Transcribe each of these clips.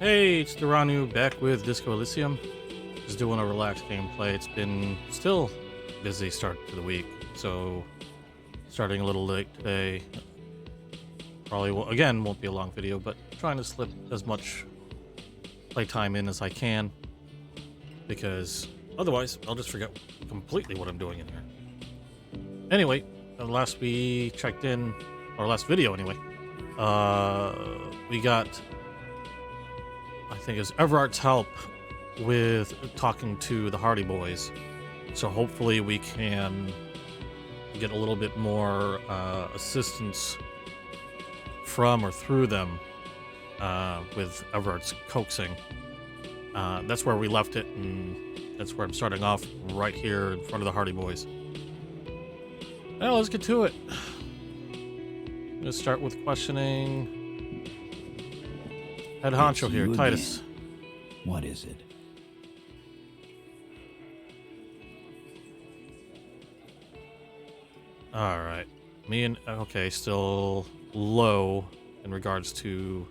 Hey, it's Duranu back with Disco Elysium. Just doing a relaxed gameplay. It's been still busy start to the week, so starting a little late today. Probably again won't be a long video, but trying to slip as much playtime in as I can because otherwise I'll just forget completely what I'm doing in here. Anyway, last we checked in, or last video anyway, we got, I think it was Everart's help with talking to the Hardy Boys. So hopefully we can get a little bit more assistance from or through them with Everart's coaxing. That's where we left it, and that's where I'm starting off, right here in front of the Hardy Boys. Well, let's get to it. I'm gonna start with questioning Head Honcho here, Titus. Again. What is it? Alright. Okay, still low in regards to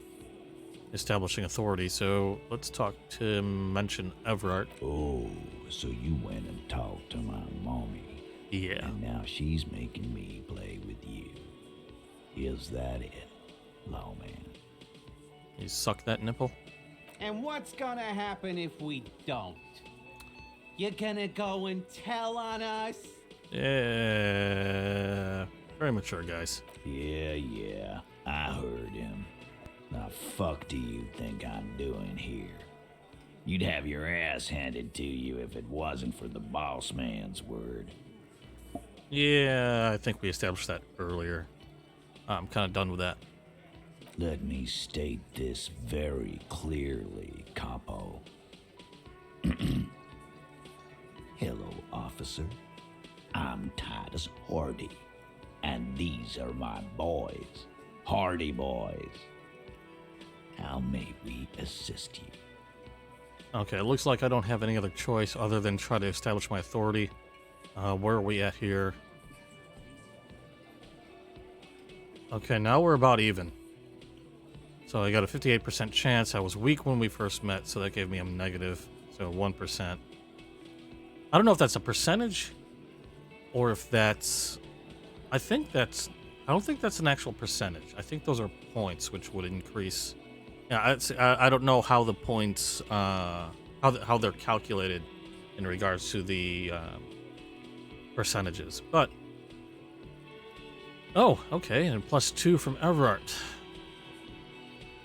establishing authority, so let's talk to mention Everart. Oh, so you went and talked to my mommy. Yeah. And now she's making me play with you. Is that it, lawman? You suck that nipple? And what's gonna happen if we don't? You gonna go and tell on us? Yeah. Very mature, guys. Yeah, I heard him. Now fuck do you think I'm doing here? You'd have your ass handed to you if it wasn't for the boss man's word. Yeah, I think we established that earlier. I'm kind of done with that. Let me state this very clearly, Capo. Hello, officer. I'm Titus Hardy, and these are my boys, Hardy Boys. How may we assist you? Okay, it looks like I don't have any other choice other than try to establish my authority. Where are we at here? Okay, now we're about even. So I got a 58% chance. I was weak when we first met, so that gave me a negative. So 1%. I don't know if that's a percentage or if that's... I don't think that's an actual percentage. I think those are points, which would increase. Yeah, I don't know how the points, how they're calculated in regards to the percentages, but oh, okay, and +2 from Everart,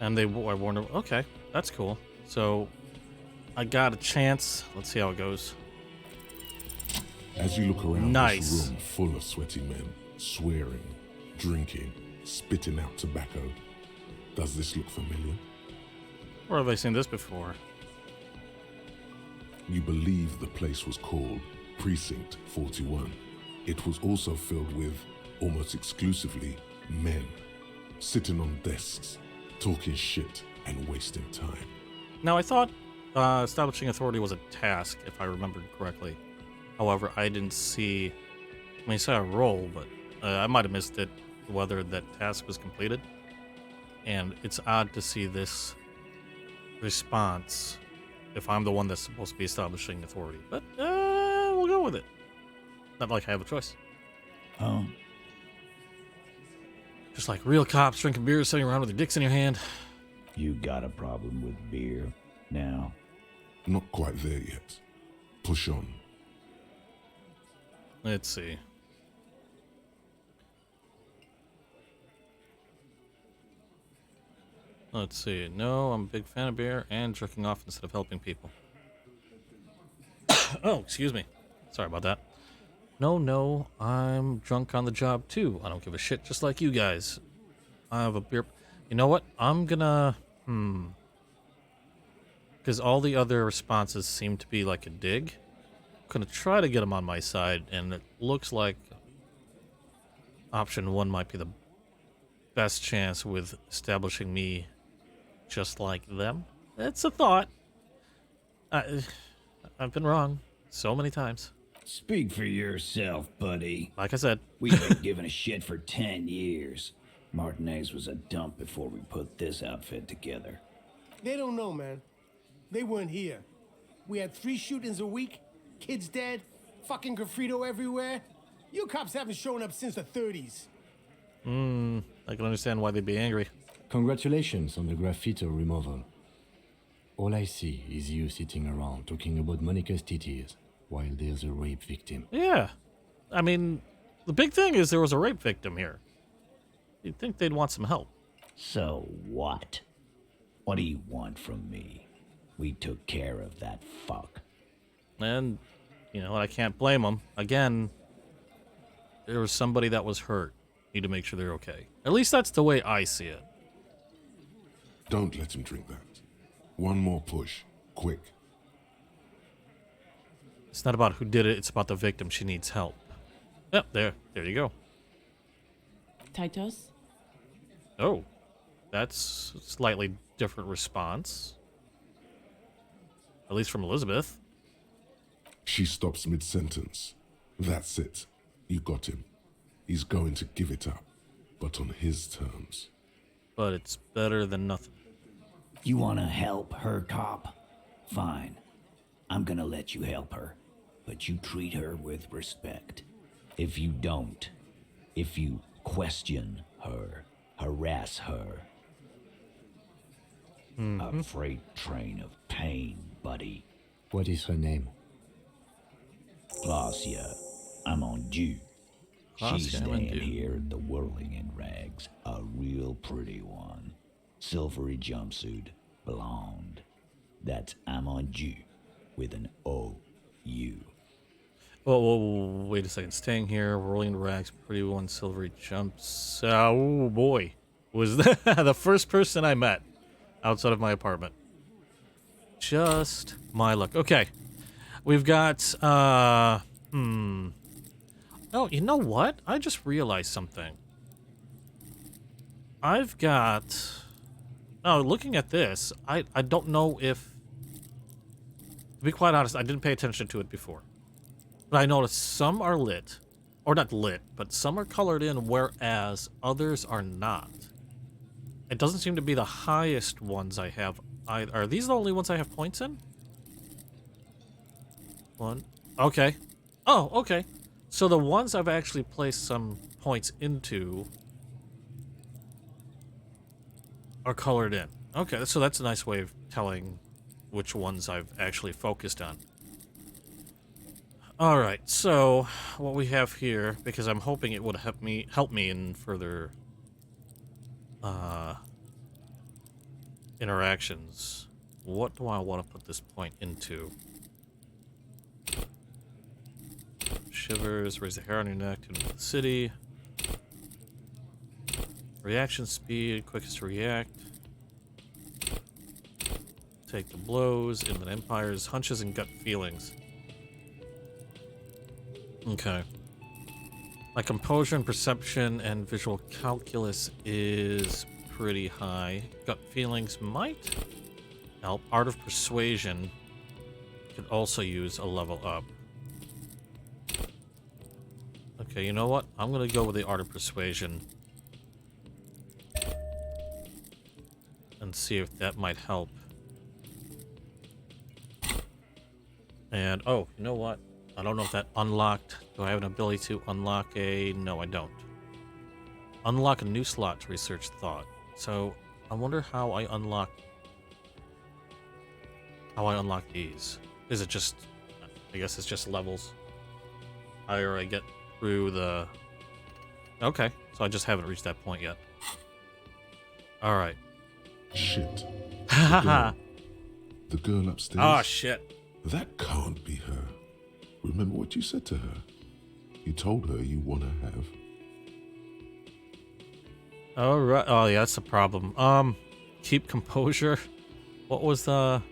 and I warned him. Okay, that's cool. So I got a chance. Let's see how it goes. As you look around Nice. this room full of sweaty men, swearing, drinking, spitting out tobacco, does this look familiar? Where have I seen this before? You believe the place was called Precinct 41. It was also filled with, almost exclusively, men, sitting on desks, talking shit and wasting time. Now I thought establishing authority was a task, if I remembered correctly. However, I didn't see. I mean, I saw a roll, but I might have missed it, whether that task was completed. And it's odd to see this response if I'm the one that's supposed to be establishing authority, but we'll go with it. Not like I have a choice. Oh, Just like real cops drinking beer, sitting around with their dicks in your hand. you got a problem with beer now? Not quite there yet. Push on. Let's see. Let's see. No, I'm a big fan of beer and jerking off instead of helping people. Oh, excuse me. Sorry about that. No, I'm drunk on the job too. I don't give a shit, just like you guys. I have a beer. You know what? I'm gonna... Because all the other responses seem to be like a dig. I'm gonna try to get them on my side, and it looks like option 1 might be the best chance with establishing me just like them. It's a thought. I've been wrong so many times. Speak for yourself, buddy. Like I said. We've been giving a shit for 10 years. Martinez was a dump before we put this outfit together. They don't know, man. They weren't here. We had 3 shootings a week, kids dead, fucking graffito everywhere. You cops haven't shown up since the 30s. I can understand why they'd be angry. Congratulations on the graffiti removal. All I see is you sitting around talking about Monica's titties while there's a rape victim. Yeah. I mean, the big thing is there was a rape victim here. You'd think they'd want some help. So what? What do you want from me? We took care of that fuck. And, you know, I can't blame them. Again, there was somebody that was hurt. Need to make sure they're okay. At least that's the way I see it. Don't let him drink that. One more push. Quick. It's not about who did it, it's about the victim. She needs help. Yep, there you go. Titus? Oh, that's a slightly different response. At least from Elizabeth. She stops mid-sentence. That's it. You got him. He's going to give it up, but on his terms. But it's better than nothing. You wanna help her, cop? Fine. I'm gonna let you help her, but you treat her with respect. If you don't, if you question her, harass her, a freight train of pain, buddy. What is her name? Glacia, I'm on due. She's Glacia, I'm on staying due. here at the Whirling in Rags, a real pretty one. Silvery jumpsuit, blonde. That's Amonju with an O-U. Whoa, wait a second. Staying here, rolling rags, pretty one, silvery jumps. Oh boy, was that the first person I met outside of my apartment? Just my luck. Okay, we've got. Oh, you know what? I just realized something. I've got. Oh, looking at this, I don't know if. To be quite honest, I didn't pay attention to it before. But I noticed some are lit, or not lit, but some are colored in, whereas others are not. It doesn't seem to be the highest ones I have. Are these the only ones I have points in? One. Okay. Oh, okay. So the ones I've actually placed some points into are colored in. Okay, so that's a nice way of telling which ones I've actually focused on. All right, so what we have here, because I'm hoping it would help me in further interactions. What do I want to put this point into? Shivers, raise the hair on your neck, to the city. Reaction speed, quickest to react. Take the blows, inland empires, hunches and gut feelings. Okay. My composure and perception and visual calculus is pretty high. Gut feelings might help. Art of persuasion could also use a level up. Okay, you know what? I'm gonna go with the art of persuasion and see if that might help. And oh, you know what? I don't know if that unlocked. Do I have an ability to unlock a... No, I don't. Unlock a new slot to research thought. So, I wonder how I unlock these. Is it just... I guess it's just levels. Higher I get through the... Okay, so I just haven't reached that point yet. Alright. Shit. Haha. The girl upstairs? Oh, shit. That can't be her. Remember what you said to her? You told her you want to have. All right. Oh, yeah, that's the problem. Keep composure. What was the...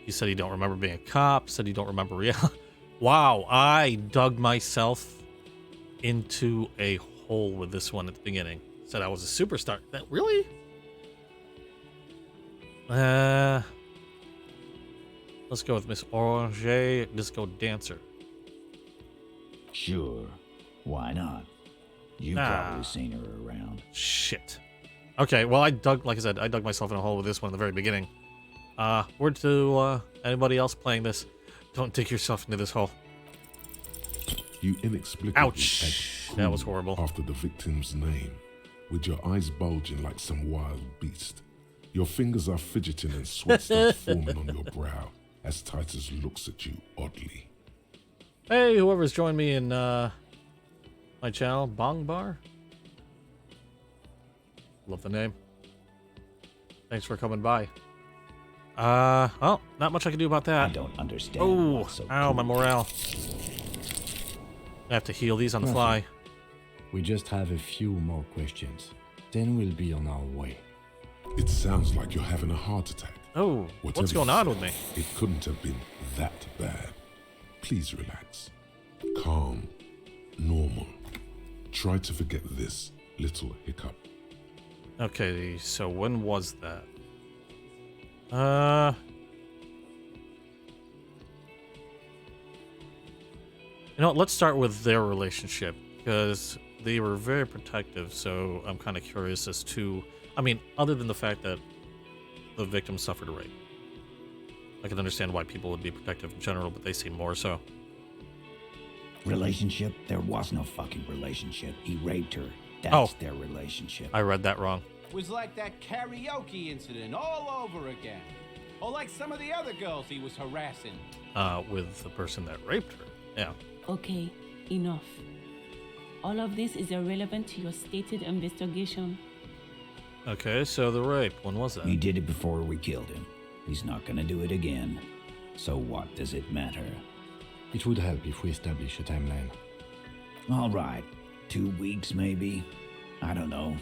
You said you don't remember being a cop. Said you don't remember reality. Wow, I dug myself into a hole with this one at the beginning. Said I was a superstar. That really? Let's go with Miss Orange Disco Dancer. Sure. Why not? You've probably seen her around. Shit. Okay, well, like I said, I dug myself in a hole with this one in the very beginning. Word to anybody else playing this, don't dig yourself into this hole. You inexplicably Ouch. add That was cool horrible. after the victim's name, with your eyes bulging like some wild beast. Your fingers are fidgeting and sweat starts forming on your brow as Titus looks at you oddly. Hey, whoever's joined me in my channel, Bong Bar. Love the name. Thanks for coming by. Well, not much I can do about I that. don't understand. Oh, what's so ow, my cool. morale. I have to heal these on the Nothing. fly. We just have a few more questions. Then we'll be on our way. It sounds like you're having a heart attack. Oh, what's Whatever going you on felt, with me? It couldn't have been that bad. Please relax. Calm. Normal. Try to forget this little hiccup. Okay, so when was that? You know, let's start with their relationship, because they were very protective, so I'm kind of curious as to... I mean, other than the fact that the victim suffered a rape. I can understand why people would be protective in general, but they seem more so. Relationship? There was no fucking relationship. He raped her. That's Oh. their relationship. I read that wrong. Was like that karaoke incident all over again. Or like some of the other girls he was harassing. With the person that raped her. Yeah. Okay, enough. All of this is irrelevant to your stated investigation. Okay, so the rape, when was that? He did it before we killed him. He's not gonna do it again. So what does it matter? It would help if we establish a timeline. All right. 2 weeks, maybe? I don't know.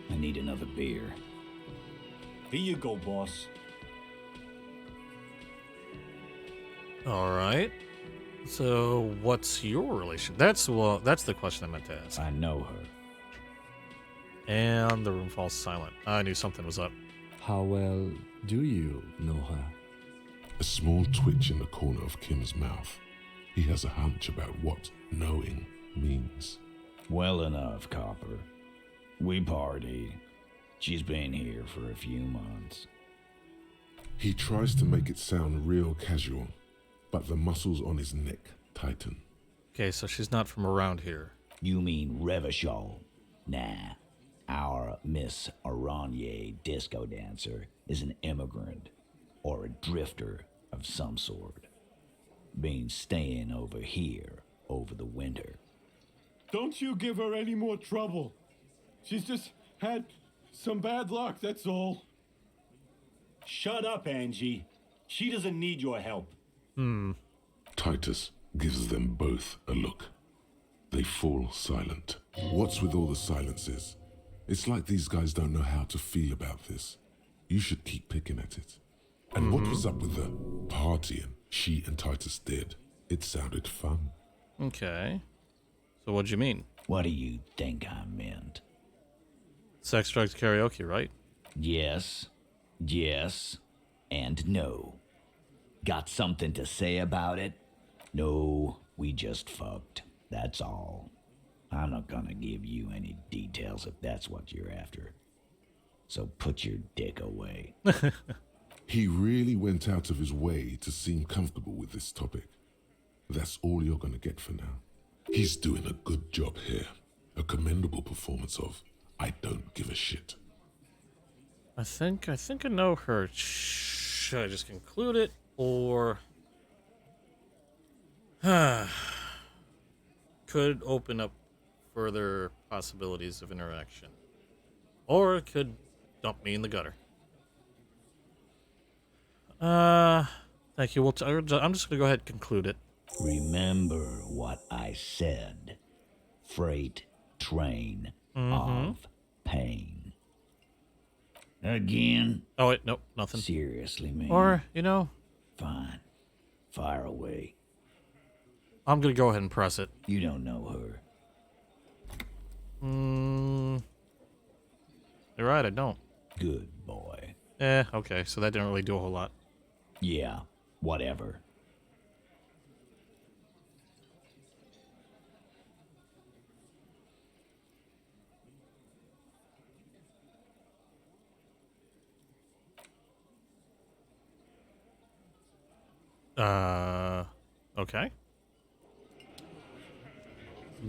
I need another beer. Here you go, boss. All right. So, what's your relation? That's the question I meant to ask. I know her. And the room falls silent. I knew something was up. How well do you know her? A small twitch in the corner of Kim's mouth. He has a hunch about what knowing means. Well enough, Copper. We party. She's been here for a few months. He tries to make it sound real casual, but the muscles on his neck tighten. Okay, so she's not from around here. You mean Revachol? Nah. Our Miss Aranye disco dancer is an immigrant or a drifter of some sort. Been staying over here over the winter. Don't you give her any more trouble. She's just had some bad luck, that's all. Shut up, Angie. She doesn't need your help. Titus gives them both a look. They fall silent. What's with all the silences? It's like these guys don't know how to feel about this. You should keep picking at it. And what was up with the partying she and Titus did? It sounded fun. Okay. So what'd you mean? What do you think I meant? Sex, drugs, karaoke, right? Yes, yes, and no. Got something to say about it? No, we just fucked. That's all. I'm not gonna give you any details if that's what you're after. So put your dick away. He really went out of his way to seem comfortable with this topic. That's all you're gonna get for now. He's doing a good job here. A commendable performance of I don't give a shit. I think I know her. Should I just conclude it, or could open up further possibilities of interaction, or it could dump me in the gutter. Thank you. I'm just gonna go ahead and conclude it. Remember what I said. Freight train of pain. Again? Oh wait, nope, nothing. Seriously, man. Or Fine. Fire away. I'm gonna go ahead and press it. You don't know her. You're right, I don't. Good boy. Okay, so that didn't really do a whole lot. Yeah, whatever. Okay.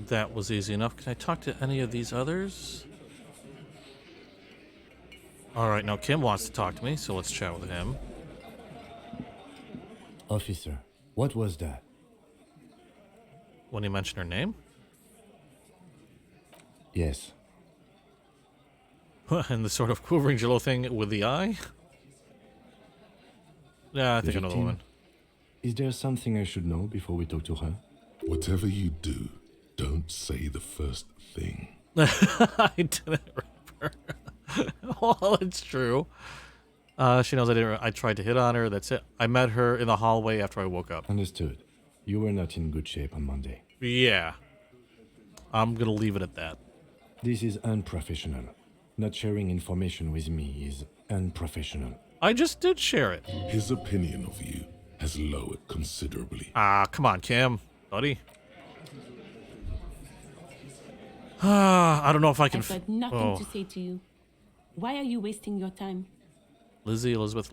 That was easy enough. Can I talk to any of these others? Alright, now Kim wants to talk to me, so let's chat with him. Officer, what was that? When you mention her name? Yes. And the sort of quivering jello thing with the eye? Yeah, I think I know the woman. Is there something I should know before we talk to her? Whatever you do, don't say the first thing. I didn't remember. Well, it's true. She knows I tried to hit on her. That's it. I met her in the hallway after I woke up. Understood. You were not in good shape on Monday. Yeah. I'm gonna leave it at that. This is unprofessional. Not sharing information with me is unprofessional. I just did share it. His opinion of you has lowered considerably. Come on, Kim. Buddy. I don't know if I can... I've got nothing to say to you. Why are you wasting your time? Lizzie, Elizabeth,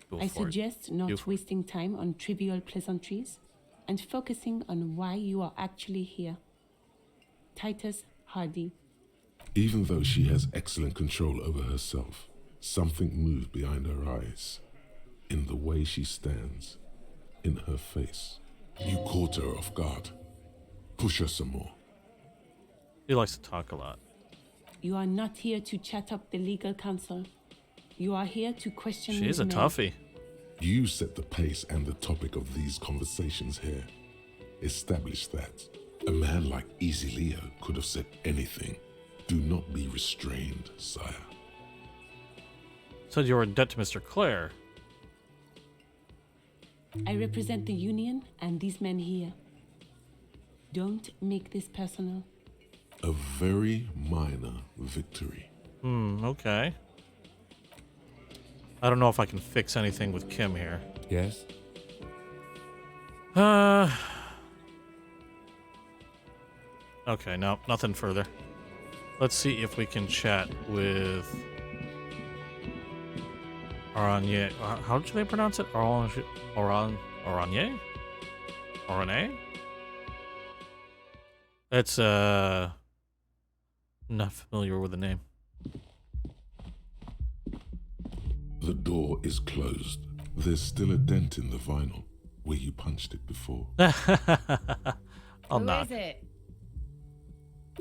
go I for it. suggest not wasting time on trivial pleasantries and focusing on why you are actually here. Titus Hardy. Even though she has excellent control over herself, something moved behind her eyes. In the way she stands. In her face. You caught her off guard. Push her some more. He likes to talk a lot. You are not here to chat up the legal counsel. You are here to question She's a men. toughie. You set the pace and the topic of these conversations here. Establish that. A man like Easy Leo could have said anything. Do not be restrained, sire. Said you were in debt to Mr. Clare. I represent the union and these men here. Don't make this personal. A very minor victory. Okay. I don't know if I can fix anything with Kim here. Yes? Okay, no, nothing further. Let's see if we can chat with Oranje. How did they pronounce it? Oranje? Oranje? That's, not familiar with the name. The door is closed. There's still a dent in the vinyl where you punched it before. I'll Who knock. is it?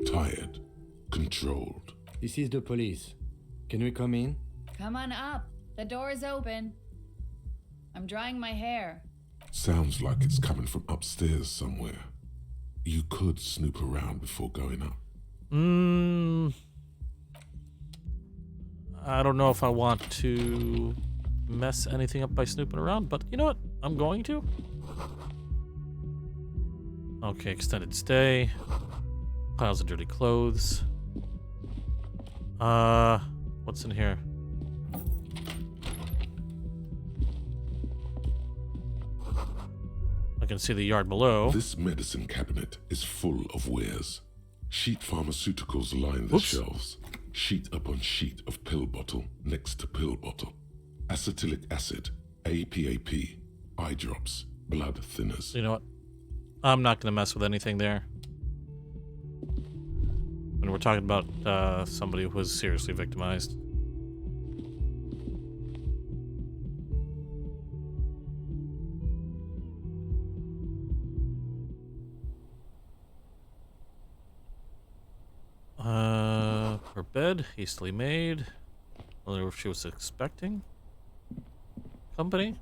Tired. Controlled. This is the police. Can we come in? Come on up. The door is open. I'm drying my hair. Sounds like it's coming from upstairs somewhere. You could snoop around before going up. I don't know if I want to mess anything up by snooping around, but you know what? I'm going to. Okay, extended stay. Piles of dirty clothes. What's in here? I can see the yard below. This medicine cabinet is full of wares. Sheet pharmaceuticals line the Oops. shelves. Sheet upon sheet of pill bottle next to pill bottle. Acetylic acid, APAP, eye drops, blood thinners. You know what? I'm not going to mess with anything there. When we're talking about somebody who was seriously victimized. Her bed, hastily made. I wonder if she was expecting company.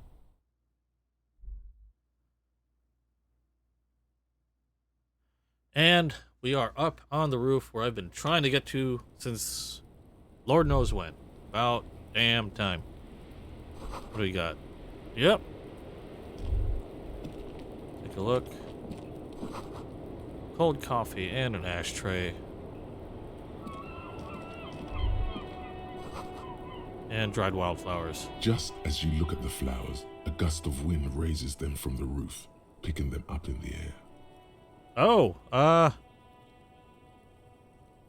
And we are up on the roof where I've been trying to get to since Lord knows when. About damn time. What do we got? Yep. Take a look. Cold coffee and an ashtray. And dried wildflowers. Just as you look at the flowers, a gust of wind raises them from the roof, picking them up in the air. Oh,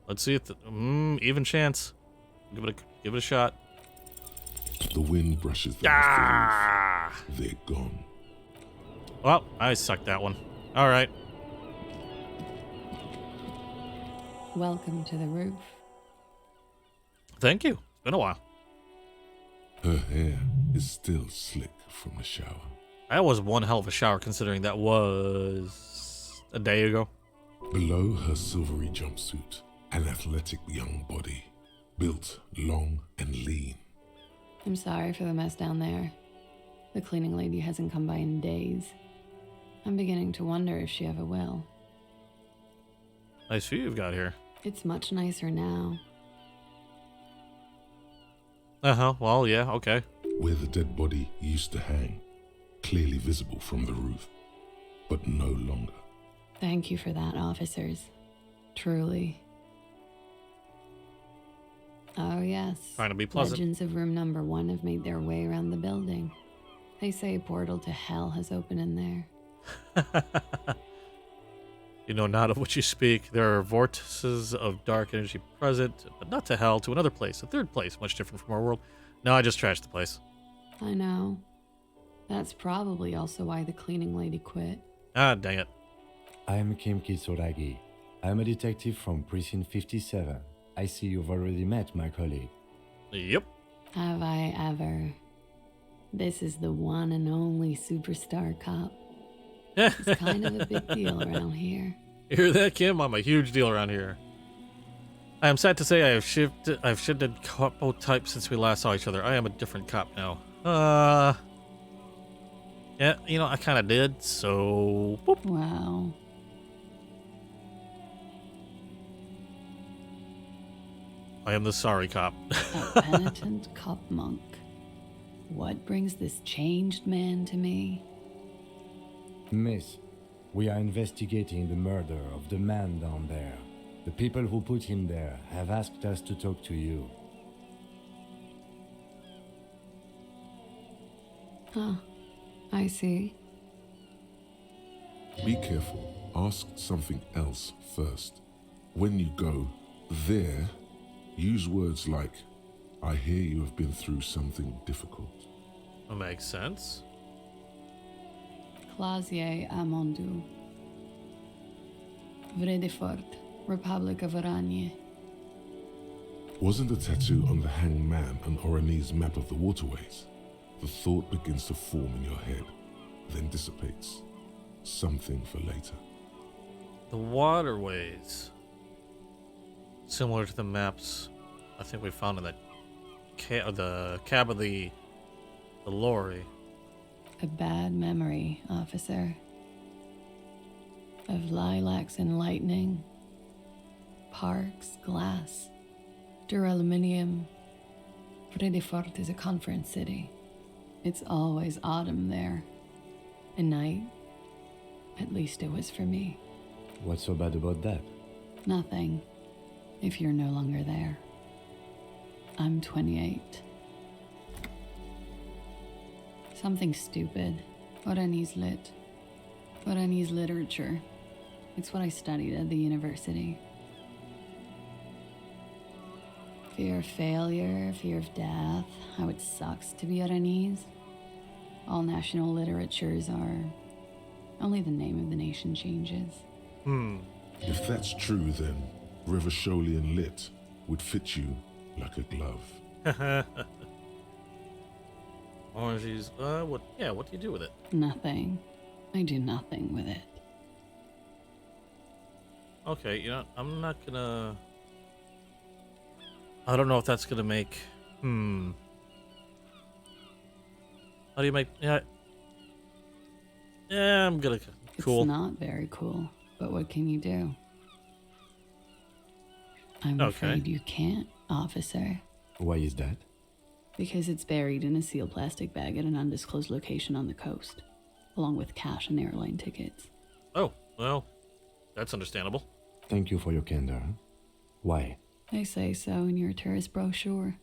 let's see if even chance. Give it a shot. The wind brushes them off the roof. They're gone. Well, I sucked that one. All right. Welcome to the roof. Thank you. It's been a while. Her hair is still slick from the shower. That was one hell of a shower considering that was a day ago. Below her silvery jumpsuit, an athletic young body, built long and lean. I'm sorry for the mess down there. The cleaning lady hasn't come by in days. I'm beginning to wonder if she ever will. Nice view you've got here. It's much nicer now. Uh-huh. Well, yeah, okay. Where the dead body used to hang, clearly visible from the roof, but no longer. Thank you for that, officers. Truly. Oh, yes. Trying to be pleasant. Legends of room number 1 have made their way around the building. They say a portal to hell has opened in there. You know not of which you speak. There are vortices of dark energy present, but not to hell, to another place, a third place, much different from our world. No, I just trashed the place. I know. That's probably also why the cleaning lady quit. Ah, dang it. I am Kim Kisoragi. I am a detective from Precinct 57. I see you've already met my colleague. Yep. Have I ever? This is the one and only superstar cop. It's kind of a big deal around here. You hear that, Kim? I'm a huge deal around here. I am sad to say I've shifted capo type since we last saw each other. I am a different cop now. Yeah, you know, I kind of did, so... Whoop. Wow. I am the sorry cop. A penitent cop monk. What brings this changed man to me? Miss, we are investigating the murder of the man down there. The people who put him there have asked us to talk to you. Huh. I see. Be careful. Ask something else first. When you go there, use words like, I hear you have been through something difficult. That makes sense. Clasier Amondu. Vredefort, Republic of Oranje. Wasn't the tattoo on the hanged man an Oranese map of the waterways? The thought begins to form in your head, then dissipates. Something for later. The waterways. Similar to the maps I think we found in the cab of the lorry. A bad memory, officer. Of lilacs and lightning. Parks, glass, duraluminium. Vredefort is a conference city. It's always autumn there. A night. At least it was for me. What's so bad about that? Nothing. If you're no longer there. I'm 28. Something stupid. Oranese lit. Oranese literature. It's what I studied at the university. Fear of failure, fear of death, how it sucks to be Oranese. All national literatures are... Only the name of the nation changes. If that's true, then Revacholian lit would fit you like a glove. Oranges. What? Yeah, what do you do with it? Nothing. I do nothing with it. Okay, you know, I'm not gonna... I don't know if that's gonna make... How do you make... Yeah, I'm gonna... Cool. It's not very cool, but what can you do? I'm afraid you can't, officer. Why is that? Because it's buried in a sealed plastic bag at an undisclosed location on the coast, along with cash and airline tickets. Oh, well, that's understandable. Thank you for your candor. Why? They say so in your tourist brochure.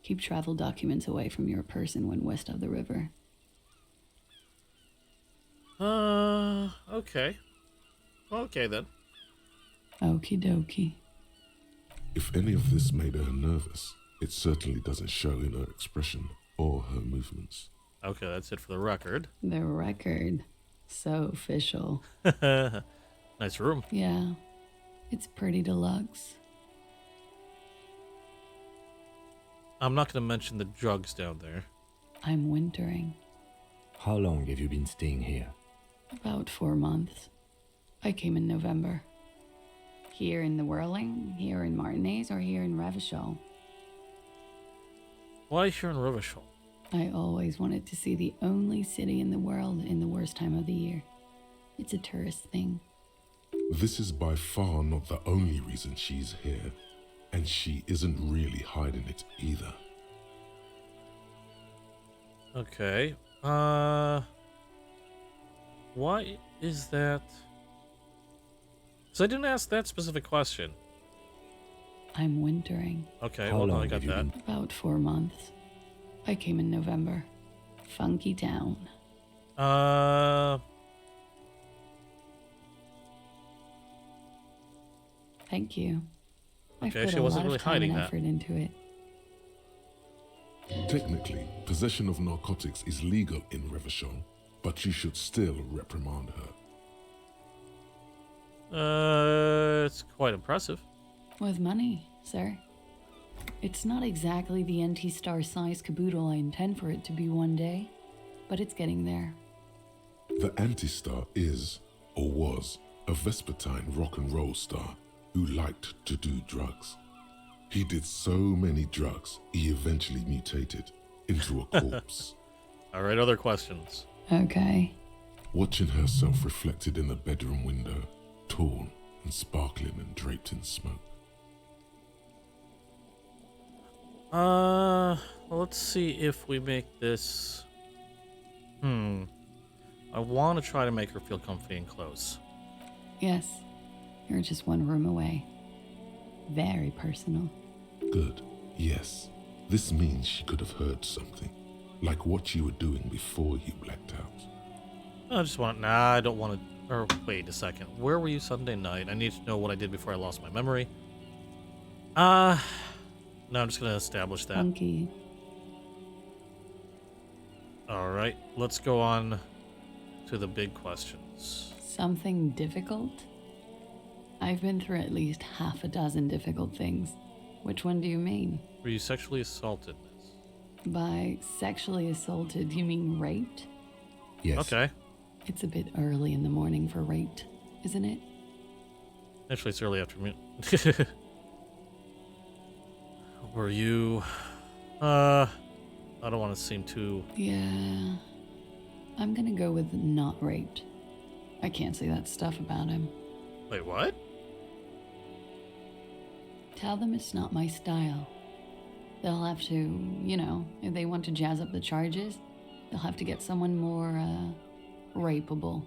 Keep travel documents away from your person when west of the river. Okay. Okay, then. Okie dokie. If any of this made her nervous, it certainly doesn't show in her expression or her movements. Okay, that's it for the record. The record. So official. Nice room. Yeah, it's pretty deluxe. I'm not going to mention the drugs down there. I'm wintering. How long have you been staying here? About 4 months. I came in November. Here in the Whirling, here in Martinez, or here in Revachol. Why here in Revachol? I always wanted to see the only city in the world in the worst time of the year. It's a tourist thing. This is by far not the only reason she's here, and she isn't really hiding it either. Okay. Why is that? So I didn't ask that specific question. I'm wintering. Okay, How well, no, long I got have you that. been? About 4 months. I came in November. Funky town. Thank you. I've Okay, put she a wasn't lot really of time hiding and that. effort into it. Technically, possession of narcotics is legal in Revachol, but you should still reprimand her. It's quite impressive. With money, sir. It's not exactly the NT-star size caboodle I intend for it to be one day, but it's getting there. The Anti-Star is, or was, a Vespertine rock and roll star who liked to do drugs. He did so many drugs, he eventually mutated into a corpse. All right, other questions. Okay. Watching herself reflected in the bedroom window, torn and sparkling and draped in smoke. Let's see if we make this. I want to try to make her feel comfy and close. Yes. You're just one room away. Very personal. Good, yes. This means she could have heard something, like what you were doing before you blacked out. I just want. Nah, I don't want to. Or wait a second. Where were you Sunday night? I need to know what I did before I lost my memory. No, I'm just gonna establish that. Funky. All right, let's go on to the big questions. Something difficult? I've been through at least half a dozen difficult things. Which one do you mean? Were you sexually assaulted, Miss? By sexually assaulted, you mean raped? Yes. Okay. It's a bit early in the morning for raped, isn't it? Actually, it's early afternoon. Were you? I don't want to seem too. Yeah. I'm gonna go with not raped. I can't say that stuff about him. Wait, what? Tell them it's not my style. They'll have to, if they want to jazz up the charges, they'll have to get someone more, rapeable.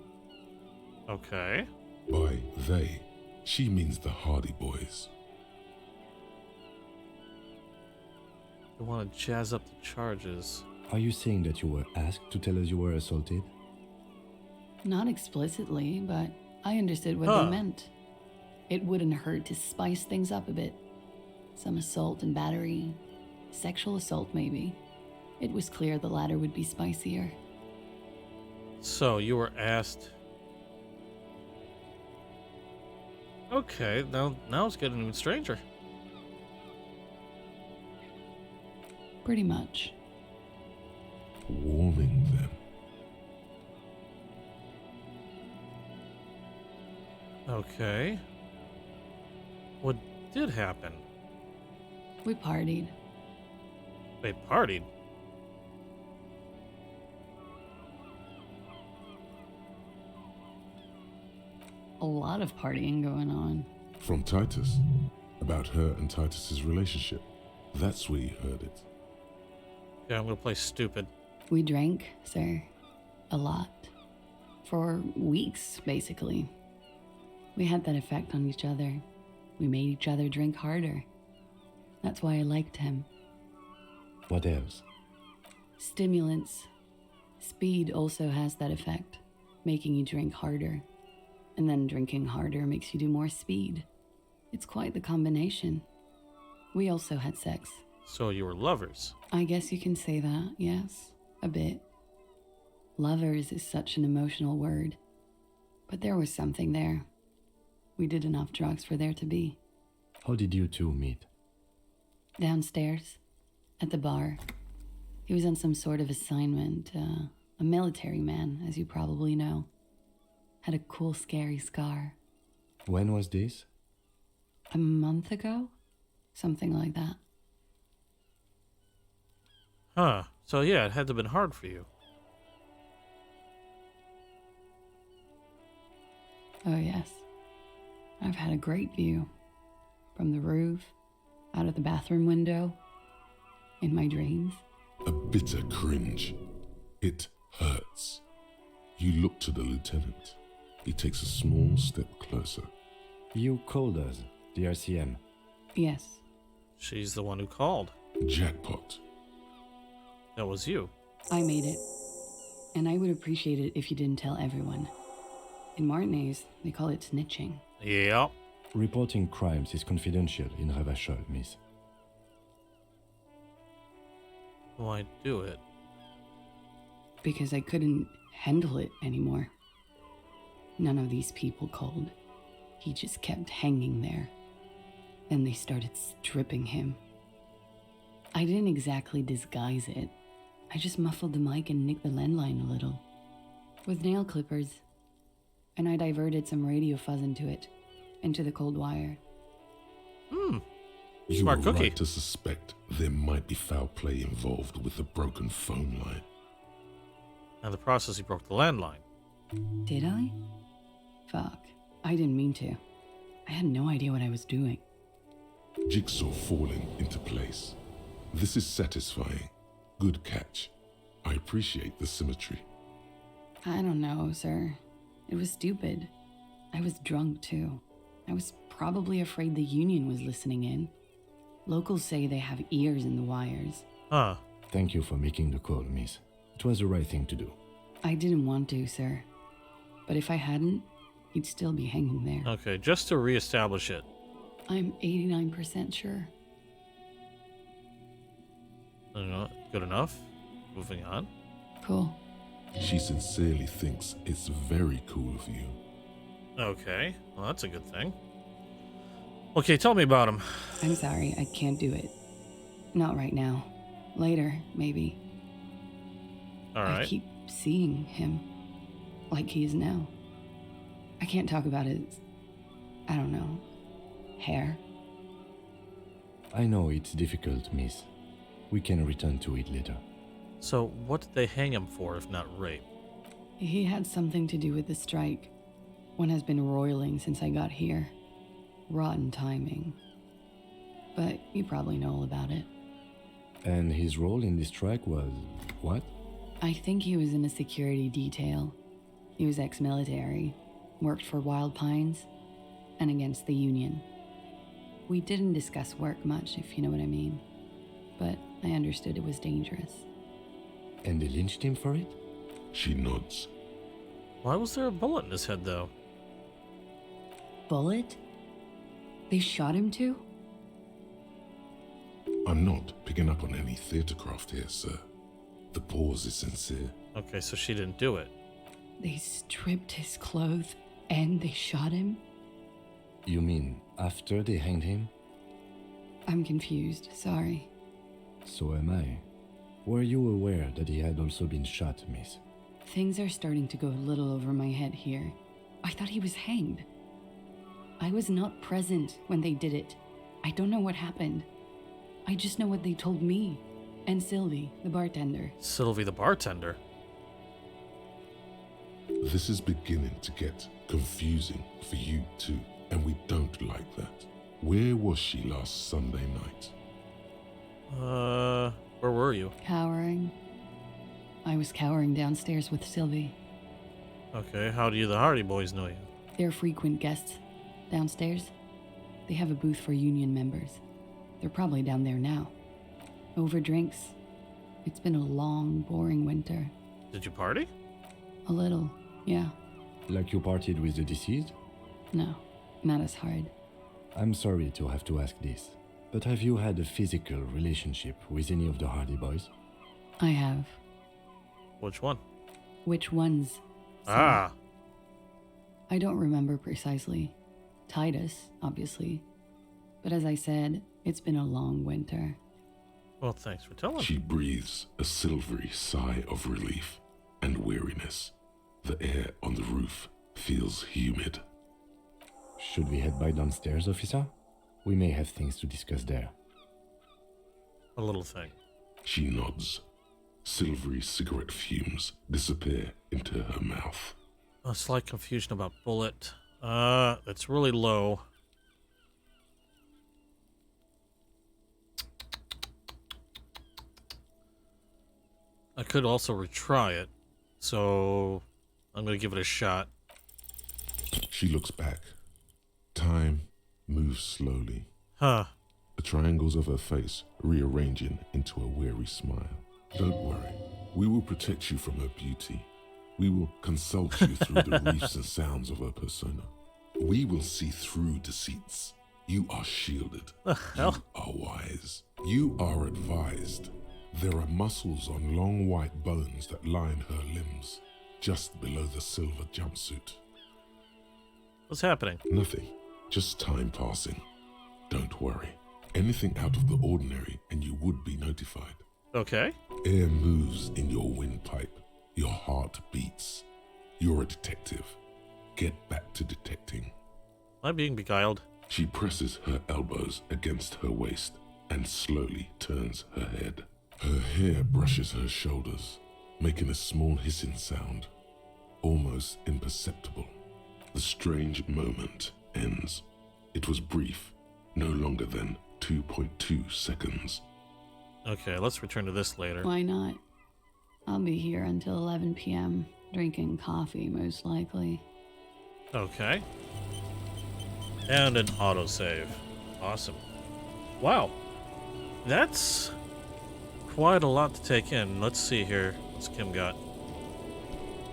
Okay. By they, she means the Hardy Boys. You want to jazz up the charges? Are you saying that you were asked to tell us you were assaulted? Not explicitly, but I understood what they meant. It wouldn't hurt to spice things up a bit. Some assault and battery. Sexual assault, maybe. It was clear the latter would be spicier. So you were asked. Okay, now it's getting even stranger. Pretty much. Warning them. Okay. What did happen? We partied. They partied. A lot of partying going on. From Titus. About her and Titus's relationship. That's where you heard it. Yeah, I'm gonna play stupid. We drank, sir. A lot. For weeks, basically. We had that effect on each other. We made each other drink harder. That's why I liked him. What else? Stimulants. Speed also has that effect, making you drink harder. And then drinking harder makes you do more speed. It's quite the combination. We also had sex. So you were lovers. I guess you can say that, yes. A bit. Lovers is such an emotional word. But there was something there. We did enough drugs for there to be. How did you two meet? Downstairs, at the bar. He was on some sort of assignment. A military man, as you probably know. Had a cool, scary scar. When was this? A month ago? Something like that. Huh. So yeah, it had to have been hard for you. Oh, yes. I've had a great view. From the roof, out of the bathroom window, in my dreams. A bitter cringe. It hurts. You look to the lieutenant. He takes a small step closer. You called us, the RCM. Yes. She's the one who called. Jackpot. That was you. I made it. And I would appreciate it if you didn't tell everyone. In Martinez, they call it snitching. Yeah. Reporting crimes is confidential in Revachol, miss. Why do it? Because I couldn't handle it anymore. None of these people called. He just kept hanging there. Then they started stripping him. I didn't exactly disguise it. I just muffled the mic and nicked the landline a little. With nail clippers. And I diverted some radio fuzz into it. Into the cold wire. You Smart were cookie. right to suspect there might be foul play involved with the broken phone line. And the process, he broke the landline. Did I? Fuck. I didn't mean to. I had no idea what I was doing. Jigsaw falling into place. This is satisfying. Good catch. I appreciate the symmetry. I don't know, sir. It was stupid. I was drunk, too. I was probably afraid the Union was listening in. Locals say they have ears in the wires. Huh. Thank you for making the call, miss. It was the right thing to do. I didn't want to, sir. But if I hadn't, he'd still be hanging there. Okay, just to reestablish it. I'm 89% sure. I don't know, good enough. Moving on. Cool. She sincerely thinks it's very cool of you. Okay, well that's a good thing. Okay, tell me about him. I'm sorry, I can't do it. Not right now. Later, maybe. All right. I keep seeing him. Like he is now. I can't talk about his... I don't know. Hair. I know it's difficult, miss. We can return to it later. So what did they hang him for if not rape? He had something to do with the strike. One has been roiling since I got here. Rotten timing. But you probably know all about it. And his role in this strike was what? I think he was in a security detail. He was ex-military, worked for Wild Pines, and against the Union. We didn't discuss work much, if you know what I mean. But I understood it was dangerous. And they lynched him for it? She nods. Why was there a bullet in his head though? Bullet? They shot him too? I'm not picking up on any theatercraft here, sir. The pause is sincere. Okay, so she didn't do it. They stripped his clothes and they shot him? You mean after they hanged him? I'm confused, sorry. So am I. Were you aware that he had also been shot, miss? Things are starting to go a little over my head here. I thought he was hanged. I was not present when they did it. I don't know what happened. I just know what they told me. And Sylvie, the bartender. Sylvie the bartender. This is beginning to get confusing for you too, and we don't like that. Where was she last Sunday night? Where were you? Cowering. I was cowering downstairs with Sylvie. Okay, how do you the Hardy Boys know you? They're frequent guests downstairs. They have a booth for Union members. They're probably down there now. Over drinks. It's been a long, boring winter. Did you party? A little, yeah. Like you partied with the deceased? No, not as hard. I'm sorry to have to ask this, but have you had a physical relationship with any of the Hardy Boys? I have. Which one? Which ones? Sam? Ah, I don't remember precisely. Titus, obviously. But as I said, it's been a long winter. well, thanks for telling. She breathes a silvery sigh of relief and weariness. The air on the roof feels humid. Should we head by downstairs, officer? We may have things to discuss there. A little thing. She nods. Silvery cigarette fumes disappear into her mouth. A slight confusion about bullet. It's really low. I could also retry it, so I'm gonna give it a shot. She looks back. Time moves slowly. Huh. The triangles of her face rearranging into a weary smile. Don't worry. We will protect you from her beauty. We will consult you through the reefs and sounds of her persona. We will see through deceits. You are shielded. The hell? You are wise. You are advised. There are muscles on long white bones that line her limbs, just below the silver jumpsuit. What's happening? Nothing. Just time passing. Don't worry. Anything out of the ordinary and you would be notified. Okay. Air moves in your windpipe. Your heart beats. You're a detective. Get back to detecting. I'm being beguiled. She presses her elbows against her waist and slowly turns her head. Her hair brushes her shoulders, making a small hissing sound, almost imperceptible. The strange moment ends. It was brief, no longer than 2.2 seconds. Okay, let's return to this later. Why not? I'll be here until 11 p.m., drinking coffee, most likely. Okay. And an autosave. Awesome. Wow. That's quite a lot to take in. Let's see here. What's Kim got?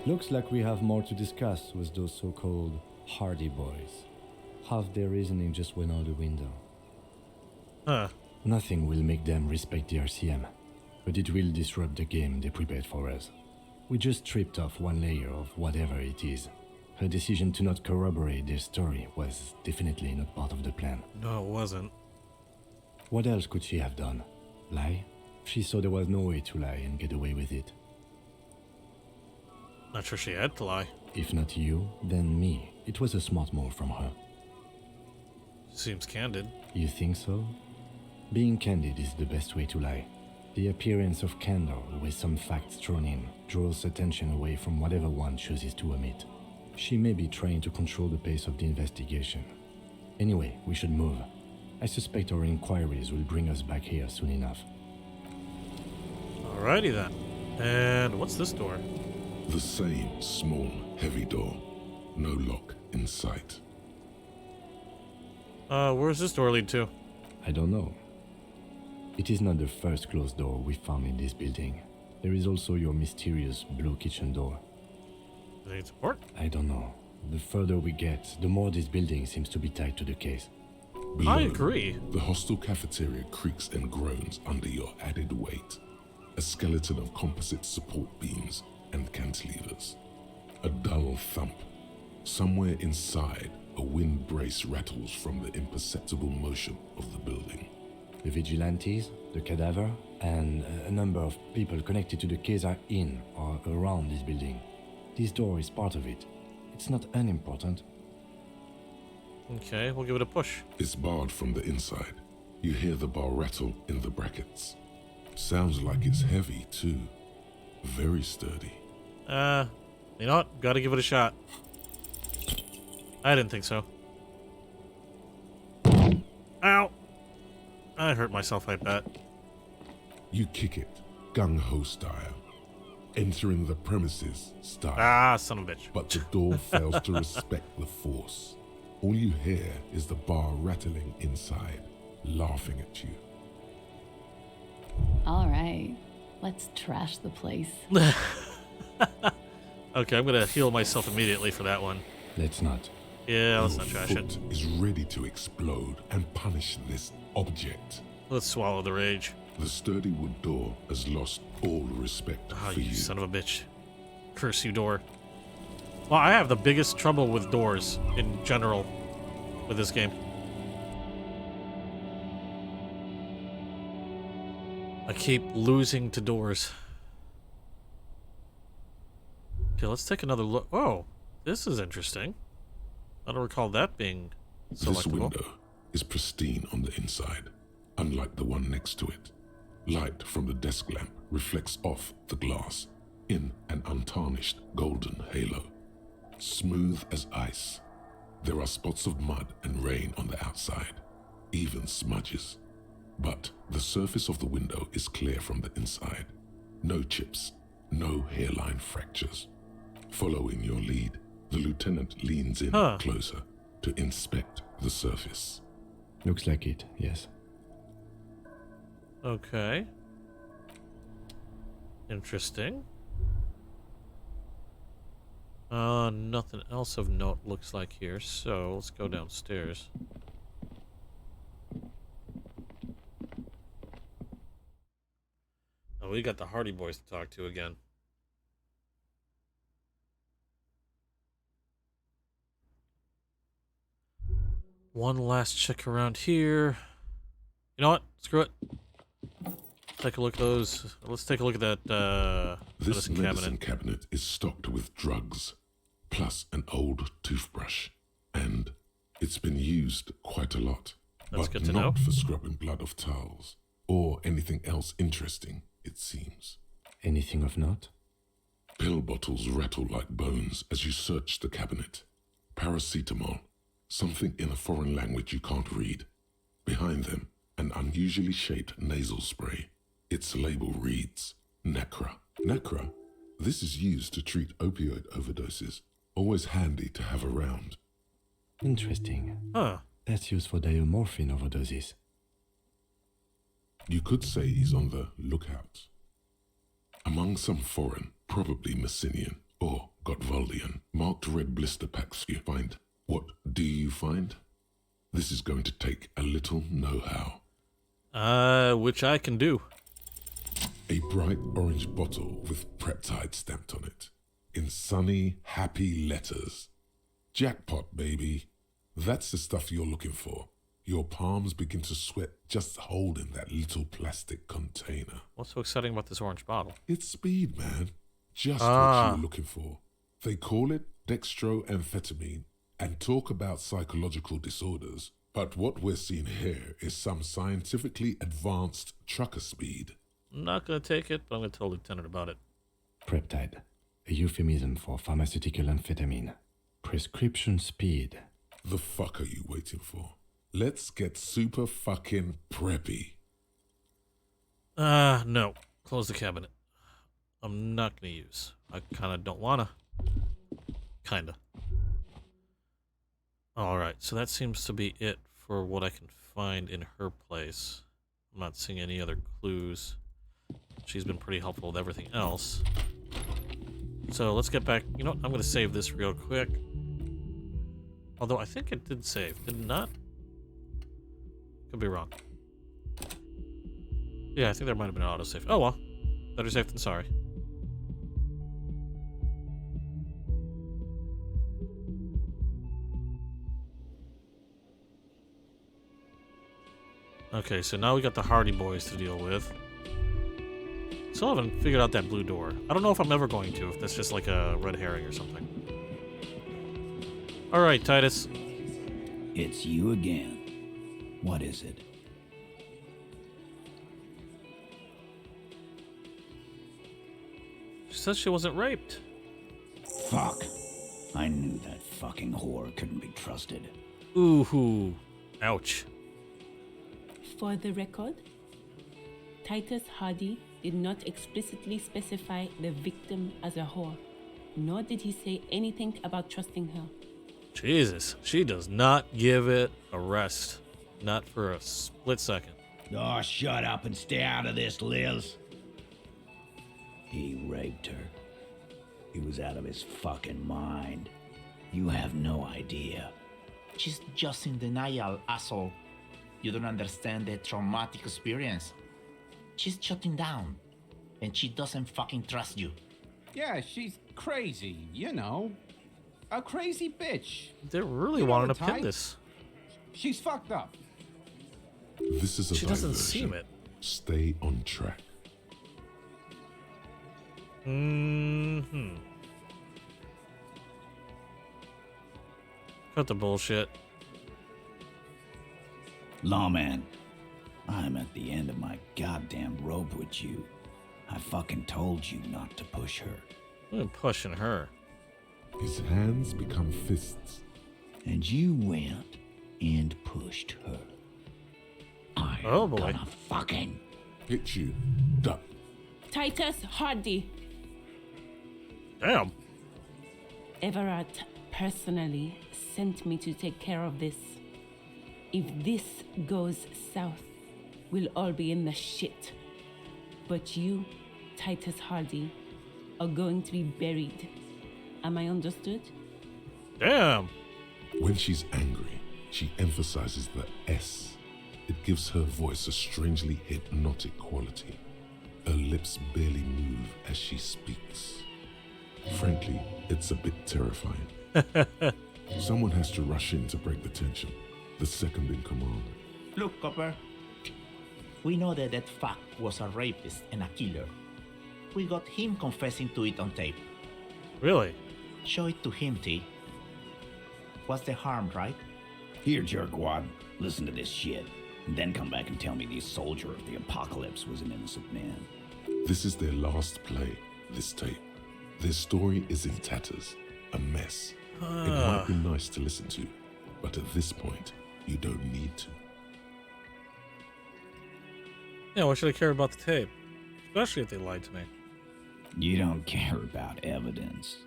Looks like we have more to discuss with those so-called Hardy Boys. Half their reasoning just went out the window. Huh. Nothing will make them respect the RCM, but it will disrupt the game they prepared for us. We just stripped off one layer of whatever it is. Her decision to not corroborate their story was definitely not part of the plan. No, it wasn't. What else could she have done? Lie? She saw there was no way to lie and get away with it. Not sure she had to lie. If not you, then me. It was a smart move from her. Seems candid. You think so? Being candid is the best way to lie. The appearance of candor with some facts thrown in draws attention away from whatever one chooses to omit. She may be trying to control the pace of the investigation. Anyway, we should move. I suspect our inquiries will bring us back here soon enough. Alrighty then. And what's this door? The same small, heavy door. No lock in sight. Where's this door lead to? I don't know. It is not the first closed door we found in this building. There is also your mysterious blue kitchen door. Does it need support? I don't know. The further we get, the more this building seems to be tied to the case. Below, I agree. The hostel cafeteria creaks and groans under your added weight. A skeleton of composite support beams and cantilevers. A dull thump. Somewhere inside, a wind brace rattles from the imperceptible motion of the building. The vigilantes, the cadaver, and a number of people connected to the case are in or around this building. This door is part of it. It's not unimportant. Okay, we'll give it a push. It's barred from the inside. You hear the bar rattle in the brackets. Sounds like it's heavy, too. Very sturdy. You know what? Gotta give it a shot. I didn't think so. Ow! I hurt myself, I bet. You kick it, gung-ho style. Entering the premises style. Ah, son of a bitch. But the door fails to respect the force. All you hear is the bar rattling inside, laughing at you. All right, let's trash the place. Okay, I'm gonna heal myself immediately for that one. Let's not. Yeah, let's Your not trash foot it. is ready to explode and punish this object. Let's swallow the rage. The sturdy wood door has lost all respect Oh, for you you. son of a bitch. Curse you, door. Well, I have the biggest trouble with doors in general with this game. I keep losing to doors. Okay, let's take another look. Oh, this is interesting. I don't recall that being selectable. This window is pristine on the inside, unlike the one next to it. Light from the desk lamp reflects off the glass in an untarnished golden halo. Smooth as ice. There are spots of mud and rain on the outside, even smudges. But the surface of the window is clear from the inside. No chips, no hairline fractures. Following your lead, the lieutenant leans in closer to inspect the surface. Looks like it, yes. Okay. Interesting. Nothing else of note looks like here, so let's go downstairs. Oh, we got the Hardy Boys to talk to again. One last check around here. You know what? Screw it. Take a look at those. Let's take a look at that This medicine cabinet. cabinet is stocked with drugs, plus an old toothbrush, and it's been used quite a lot. That's but good to not know. for scrubbing blood off towels, or anything else interesting, it seems. Anything of note? Pill bottles rattle like bones as you search the cabinet. Paracetamol, something in a foreign language you can't read. Behind them, an unusually shaped nasal spray. Its label reads, Nacra. Nacra? This is used to treat opioid overdoses. Always handy to have around. Interesting. Huh. That's used for diamorphine overdoses. You could say he's on the lookout. Among some foreign, probably Messinian or Gotwaldian, marked red blister packs you find. What do you find? This is going to take a little know-how. Which I can do. A bright orange bottle with Preptide stamped on it. In sunny, happy letters. Jackpot, baby. That's the stuff you're looking for. Your palms begin to sweat just holding that little plastic container. What's so exciting about this orange bottle? It's speed, man. Just what you're looking for. They call it dextroamphetamine and talk about psychological disorders. But what we're seeing here is some scientifically advanced trucker speed. I'm not gonna take it, but I'm gonna tell Lieutenant about it. Preptide, a euphemism for pharmaceutical amphetamine. Prescription speed. The fuck are you waiting for? Let's get super fucking preppy. No. Close the cabinet. I'm not gonna use. I kinda don't wanna. Kinda. Alright, so that seems to be it for what I can find in her place. I'm not seeing any other clues. She's been pretty helpful with everything else. So let's get back. You know what? I'm gonna save this real quick. Although I think it did save. Did it not? Could be wrong. Yeah, I think there might have been an autosave. Oh well. Better safe than sorry. Okay, so now we got the Hardy Boys to deal with. Still haven't figured out that blue door. I don't know if I'm ever going to, if that's just like a red herring or something. Alright, Titus. It's you again. What is it? She says she wasn't raped. Fuck. I knew that fucking whore couldn't be trusted. Ooh, ouch. For the record, Titus Hardy did not explicitly specify the victim as a whore, nor did he say anything about trusting her. Jesus, she does not give it a rest. Not for a split second. Oh, shut up and stay out of this, Liz. He raped her. He was out of his fucking mind. You have no idea. She's just in denial, asshole. You don't understand the traumatic experience. She's shutting down, and she doesn't fucking trust you. Yeah, she's crazy, you know. A crazy bitch. They really You know wanted the to pin type. this. She's fucked up. This is a She doesn't diversion. seem it. Stay on track. Mm-hmm. Cut the bullshit. Lawman, I'm at the end of my goddamn rope with you. I fucking told you not to push her. I'm pushing her. His hands become fists. And you went and pushed her. I'm Oh, boy. gonna fucking... Hit you. Duck. Titus Hardy. Damn. Everard personally sent me to take care of this. If this goes south, we'll all be in the shit. But you, Titus Hardy, are going to be buried. Am I understood? Damn. When she's angry, she emphasizes the S. It gives her voice a strangely hypnotic quality. Her lips barely move as she speaks. Frankly, it's a bit terrifying. Someone has to rush in to break the tension. The second in command. Look, Copper. We know that fuck was a rapist and a killer. We got him confessing to it on tape. Really? Show it to him, T. What's the harm, right? Here, jerkwad, listen to this shit. And then come back and tell me the soldier of the apocalypse was an innocent man. This is their last play, this tape. Their story is in tatters, a mess. It might be nice to listen to, but at this point, you don't need to. Yeah, why should I care about the tape? Especially if they lied to me. You don't care about evidence.